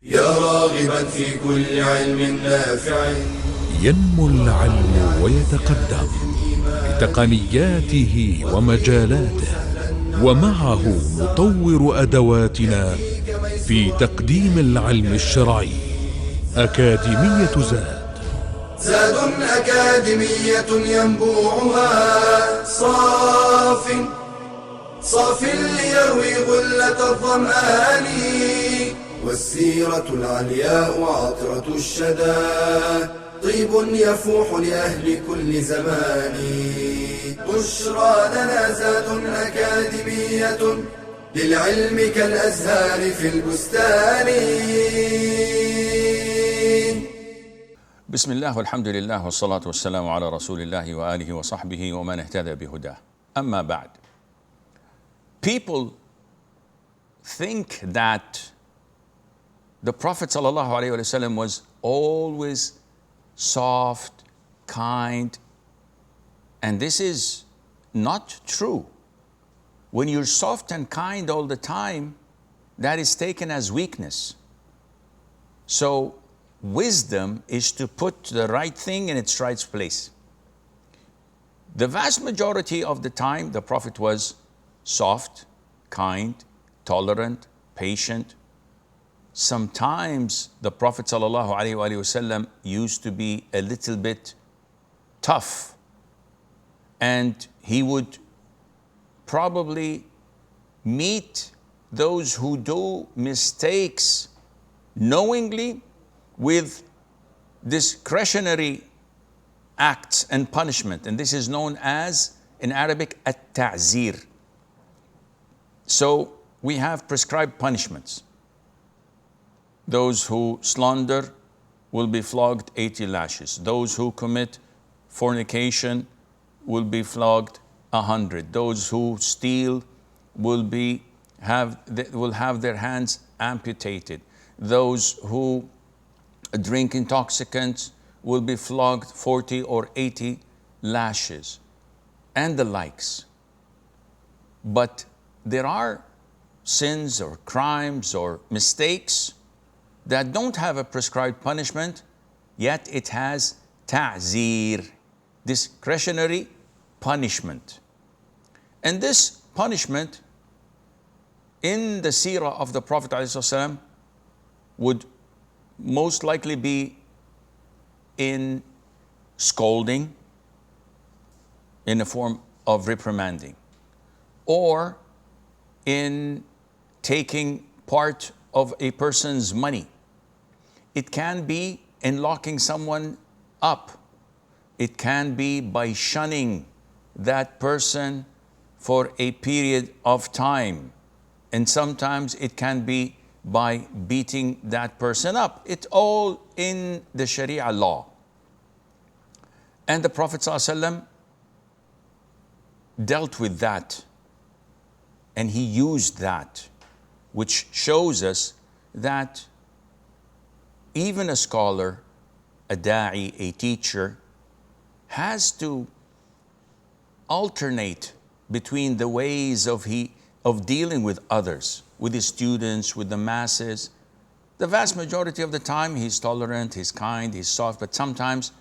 يا راغبا في كل علم نافع. ينمو العلم ويتقدم بتقنياته ومجالاته، ومعه نطور أدواتنا في تقديم العلم الشرعي. أكاديمية زاد أكاديمية ينبوعها صاف ليروي غلة الظمآن، والسيرة العلياء عطرة الشدى طيب يفوح لأهل كل زمان. بشرى لنا زاد أكاديمية للعلم كالأزهار في البستان. بسم الله والحمد لله والصلاة والسلام على رسول الله وآله وصحبه ومن اهتدى بهداه. أما بعد, people think that the Prophet ﷺ was always soft, kind, and this is not true. When you're soft and kind all the time, that is taken as weakness. So wisdom is to put the right thing in its right place. The vast majority of the time, the Prophet was soft, kind, tolerant, patient. Sometimes the Prophet ﷺ used to be a little bit tough, and he would probably meet those who do mistakes knowingly with discretionary acts and punishment, and this is known as, in Arabic, at-ta'zir. So we have prescribed punishments. Those who slander will be flogged 80 lashes. Those who commit fornication will be flogged 100. Those who steal will have their hands amputated. Those who drink intoxicants will be flogged 40 or 80 lashes, and the likes. But there are sins or crimes or mistakes that don't have a prescribed punishment, yet it has ta'zir, discretionary punishment. And this punishment in the seerah of the Prophet ﷺ would most likely be in scolding in the form of reprimanding, or in taking part of a person's money. It can be in locking someone up. It can be by shunning that person for a period of time. And sometimes it can be by beating that person up. It's all in the Sharia law. And the Prophet ﷺ dealt with that, and he used that, which shows us that even a scholar, a da'i, a teacher, has to alternate between the ways of dealing with others, with his students, with the masses. The vast majority of the time, he's tolerant, he's kind, he's soft, but sometimes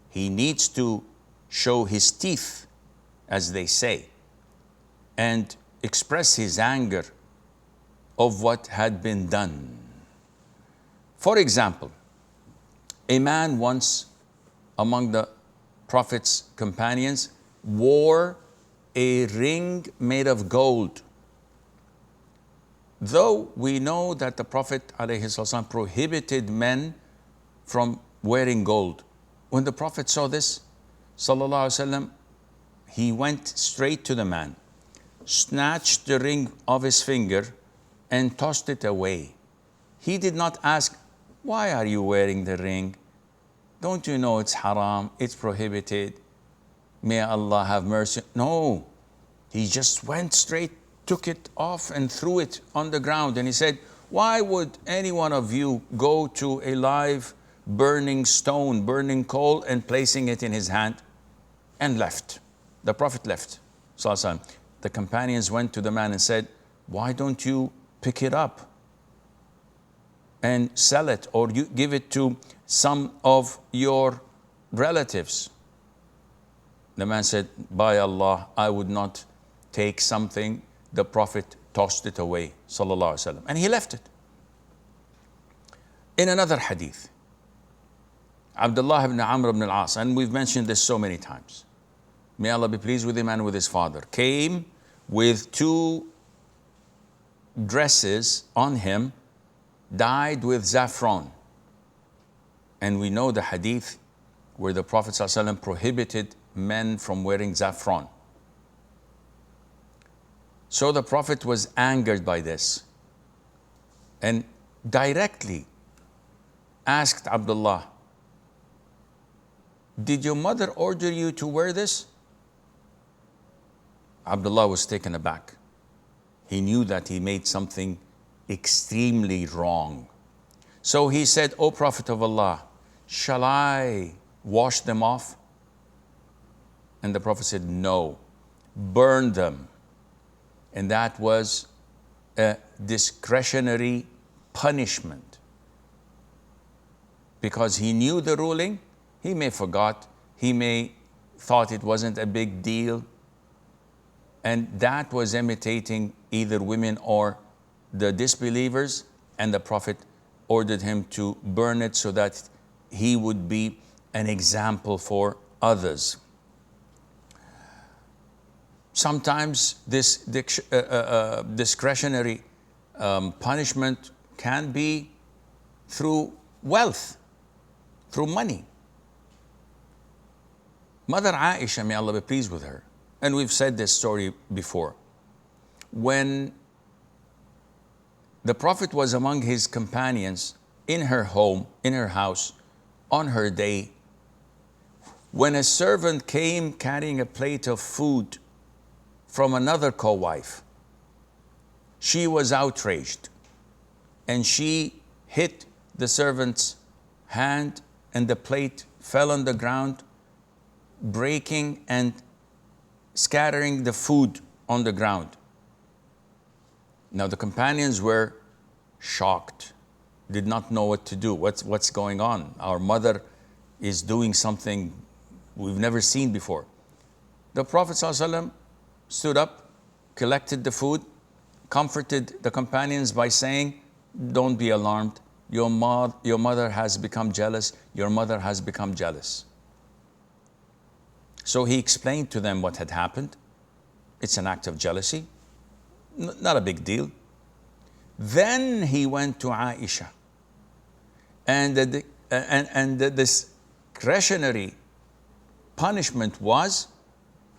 he needs to show his teeth, as they say, and express his anger of what had been done. For example, a man once among the Prophet's companions wore a ring made of gold. Though we know that the Prophet ﷺ prohibited men from wearing gold, when the Prophet saw this, ﷺ, he went straight to the man, snatched the ring of his finger, and tossed it away. He did not ask, "Why are you wearing the ring? Don't you know it's haram, it's prohibited? May Allah have mercy." No, he just went straight, took it off and threw it on the ground. And he said, "Why would any one of you go to a live burning stone, burning coal, and placing it in his hand?" And left. The Prophet left. The companions went to the man and said, "Why don't you pick it up?" and sell it, or you give it to some of your relatives. The man said, by Allah, I would not take something. The Prophet tossed it away, sallallahu alaihi wasallam, and he left it. In another hadith, Abdullah ibn Amr ibn al-As, and we've mentioned this so many times, may Allah be pleased with him and with his father, came with 2 dresses on him dyed with saffron. And we know the hadith where the Prophet ﷺ prohibited men from wearing saffron. So the Prophet was angered by this and directly asked Abdullah, did your mother order you to wear this? Abdullah was taken aback. He knew that he made something extremely wrong. So he said, O Prophet of Allah, shall I wash them off? And the Prophet said, no, burn them. And that was a discretionary punishment. Because he knew the ruling, he may forgot, he may thought it wasn't a big deal. And that was imitating either women or the disbelievers, and the Prophet ordered him to burn it so that he would be an example for others. Sometimes this discretionary punishment can be through wealth, through money. Mother Aisha, may Allah be pleased with her, and we've said this story before, when the Prophet was among his companions in her home, in her house, on her day, when a servant came carrying a plate of food from another co-wife, she was outraged and she hit the servant's hand and the plate fell on the ground, breaking and scattering the food on the ground. Now the companions were shocked, did not know what to do. What's going on? Our mother is doing something we've never seen before. The Prophet ﷺ stood up, collected the food, comforted the companions by saying, don't be alarmed. Your mother has become jealous. Your mother has become jealous. So he explained to them what had happened. It's an act of jealousy. Not a big deal. Then he went to Aisha. And the discretionary punishment was,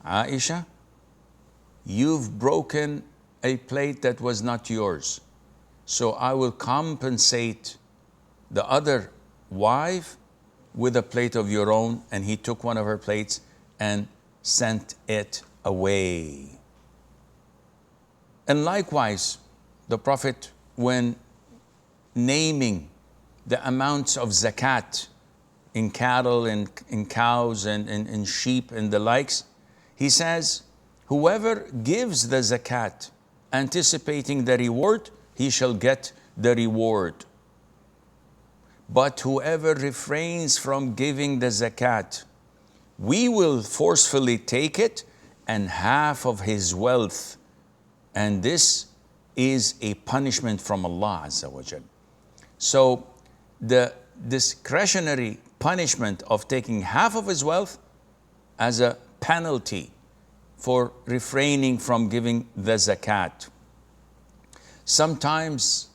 Aisha, you've broken a plate that was not yours. So I will compensate the other wife with a plate of your own. And he took one of her plates and sent it away. And likewise, the Prophet, when naming the amounts of zakat in cattle and in cows and in sheep and the likes, he says, whoever gives the zakat anticipating the reward, he shall get the reward. But whoever refrains from giving the zakat, we will forcefully take it and half of his wealth. And this is a punishment from Allah Azza wa Jal. So the discretionary punishment of taking half of his wealth as a penalty for refraining from giving the zakat. Sometimes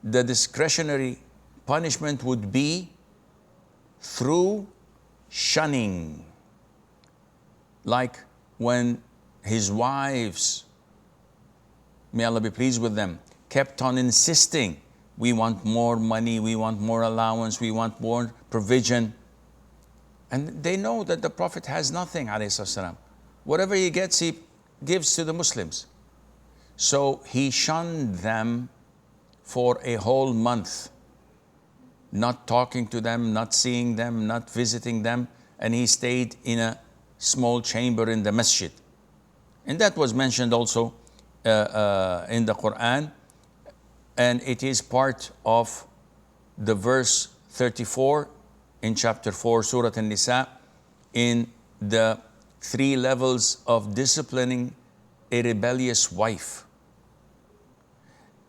the discretionary punishment would be through shunning. Like when his wives, may Allah be pleased with them, kept on insisting, we want more money, we want more allowance, we want more provision. And they know that the Prophet has nothing, alayhi salam. Whatever he gets, he gives to the Muslims. So he shunned them for a whole month, not talking to them, not seeing them, not visiting them. And he stayed in a small chamber in the masjid. And that was mentioned also in the Quran. And it is part of the verse 34 in chapter 4, Surah An-Nisa, in the 3 levels of disciplining a rebellious wife.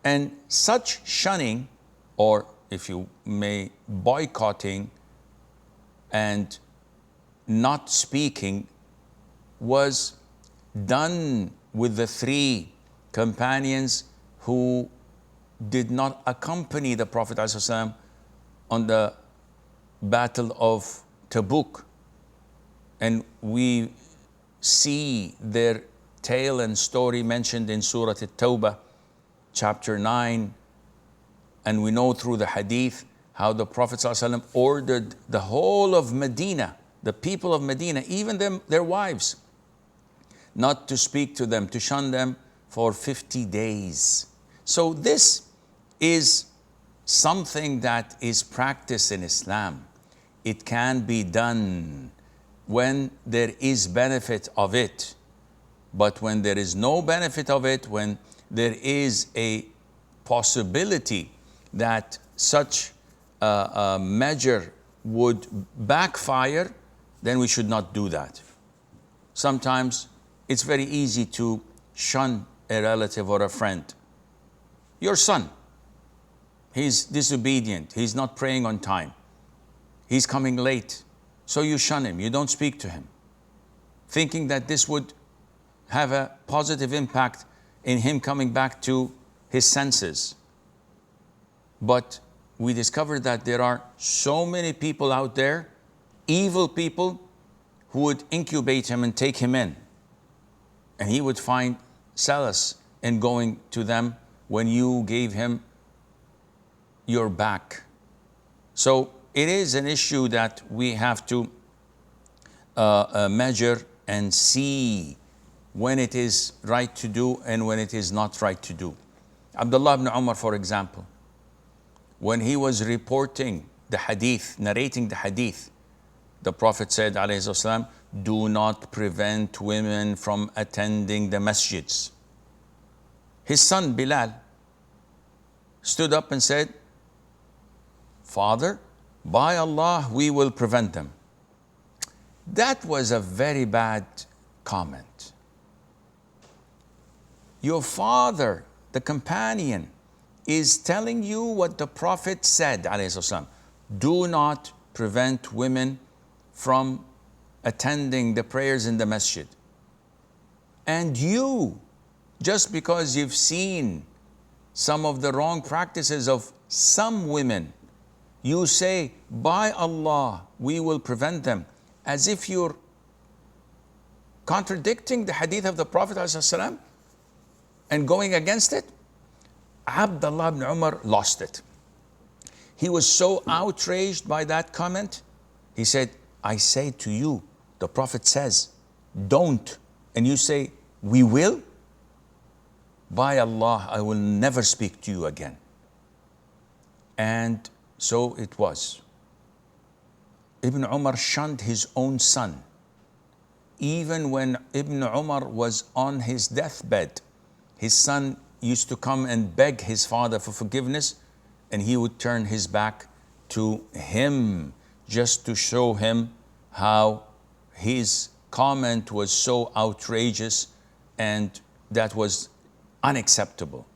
And such shunning, or if you may, boycotting and not speaking, was done with the 3 companions who did not accompany the Prophet ﷺ on the Battle of Tabuk. And we see their tale and story mentioned in Surah At-Tawbah, chapter 9. And we know through the hadith how the Prophet ﷺ ordered the whole of Medina, the people of Medina, even their wives, not to speak to them, to shun them for 50 days. So this is something that is practiced in Islam. It can be done when there is benefit of it. But when there is no benefit of it, when there is a possibility that such a measure would backfire, then we should not do that. Sometimes it's very easy to shun a relative or a friend. Your son, he's disobedient, he's not praying on time, he's coming late, so you shun him, you don't speak to him, thinking that this would have a positive impact in him coming back to his senses. But we discovered that there are so many people out there, evil people, who would incubate him and take him in. And he would find solace in going to them when you gave him your back. So it is an issue that we have to measure and see when it is right to do and when it is not right to do. Abdullah ibn Umar, for example, when he was reporting the hadith, narrating the hadith, the Prophet said, alayhi wasallam, do not prevent women from attending the masjids. His son Bilal stood up and said, Father, by Allah, we will prevent them. That was a very bad comment. Your father, the companion, is telling you what the Prophet said, alayhi wasallam. Do not prevent women from attending the prayers in the masjid. And you, just because you've seen some of the wrong practices of some women, you say, by Allah, we will prevent them, as if you're contradicting the hadith of the Prophet ﷺ and going against it. Abdullah ibn Umar lost it. He was so outraged by that comment. He said, I say to you, the Prophet says, don't. And you say, we will? By Allah, I will never speak to you again. And so it was. Ibn Umar shunned his own son. Even when Ibn Umar was on his deathbed, his son used to come and beg his father for forgiveness, and he would turn his back to him just to show him how his comment was so outrageous and that was unacceptable.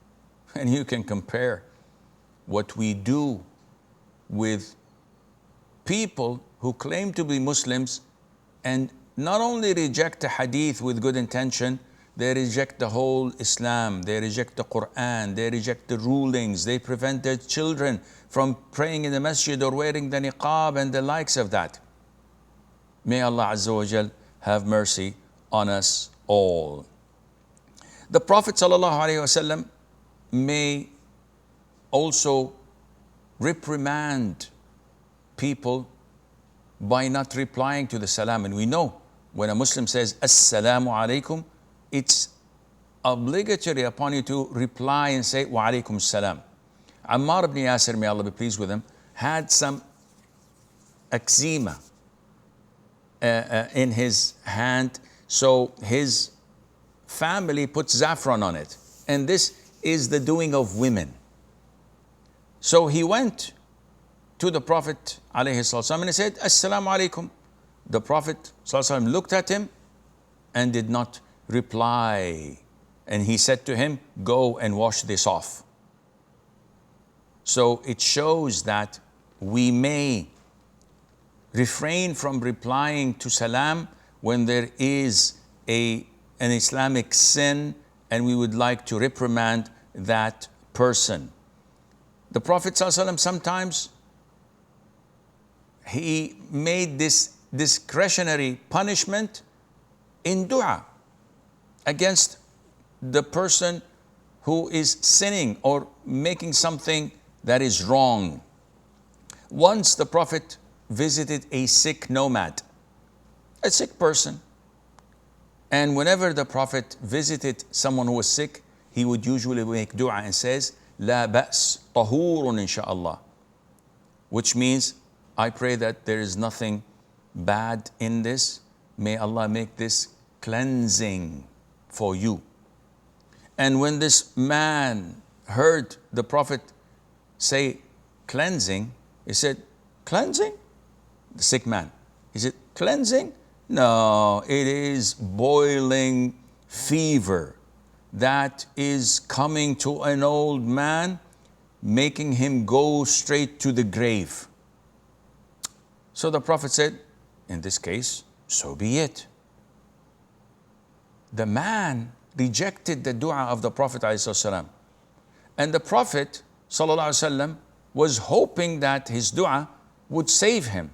And you can compare what we do with people who claim to be Muslims and not only reject the hadith with good intention, they reject the whole Islam, they reject the Quran, they reject the rulings, they prevent their children from praying in the masjid or wearing the niqab and the likes of that. May Allah Azza wa Jal have mercy on us all. The Prophet ﷺ may also reprimand people by not replying to the salam. And we know when a Muslim says, Assalamu alaikum, it's obligatory upon you to reply and say, Wa alaikum salam. Ammar ibn Yasir, may Allah be pleased with him, had some eczema in his hand, so his family put saffron on it. And this is the doing of women. So he went to the Prophet ﷺ and he said, Assalamu alaikum. The Prophet ﷺ looked at him and did not reply. And he said to him, go and wash this off. So it shows that we may refrain from replying to salam when there is an Islamic sin and we would like to reprimand that person. The Prophet ﷺ sometimes he made this discretionary punishment in dua against the person who is sinning or making something that is wrong. Once the Prophet visited a sick nomad, a sick person, and whenever the Prophet visited someone who was sick, he would usually make dua and says, La ba's tahurun insha'Allah, which means, I pray that there is nothing bad in this. May Allah make this cleansing for you. And when this man heard the Prophet say cleansing, he said, cleansing? The sick man. He said, cleansing? No, it is boiling fever that is coming to an old man, making him go straight to the grave. So the Prophet said, in this case, so be it. The man rejected the dua of the Prophet ﷺ. And the Prophet ﷺ was hoping that his dua would save him.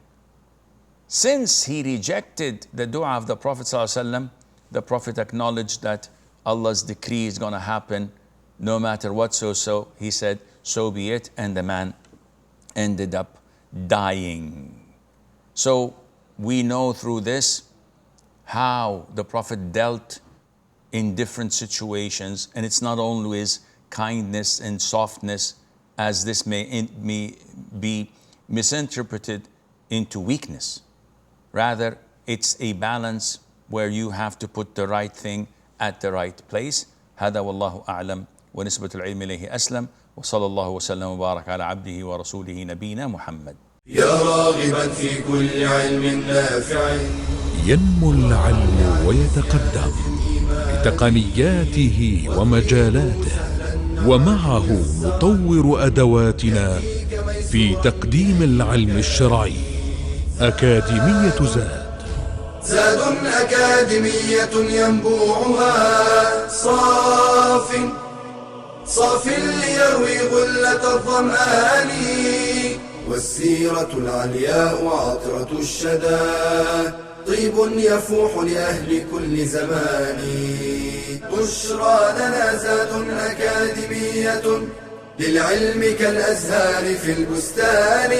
Since he rejected the dua of the Prophet ﷺ, the Prophet acknowledged that Allah's decree is going to happen no matter what. So he said, so be it. And the man ended up dying. So we know through this how the Prophet dealt in different situations. And it's not always kindness and softness, as this may be misinterpreted into weakness. Rather, it's a balance where you have to put the right thing at the right place. هذا والله أعلم ونسبة العلم إليه أسلم وصلى الله وسلم وبارك على عبده ورسوله نبينا محمد. يا راغبا في كل علم نافع ينمو العلم ويتقدم بتقنياته ومجالاته، ومعه نطور أدواتنا في تقديم العلم الشرعي. أكاديمية زاد أكاديمية ينبوعها صاف ليروي غلة الظمآن، والسيرة العلياء عطرة الشدى طيب يفوح لأهل كل زمان. بشرى لنا زاد أكاديمية للعلم كالأزهار في البستان.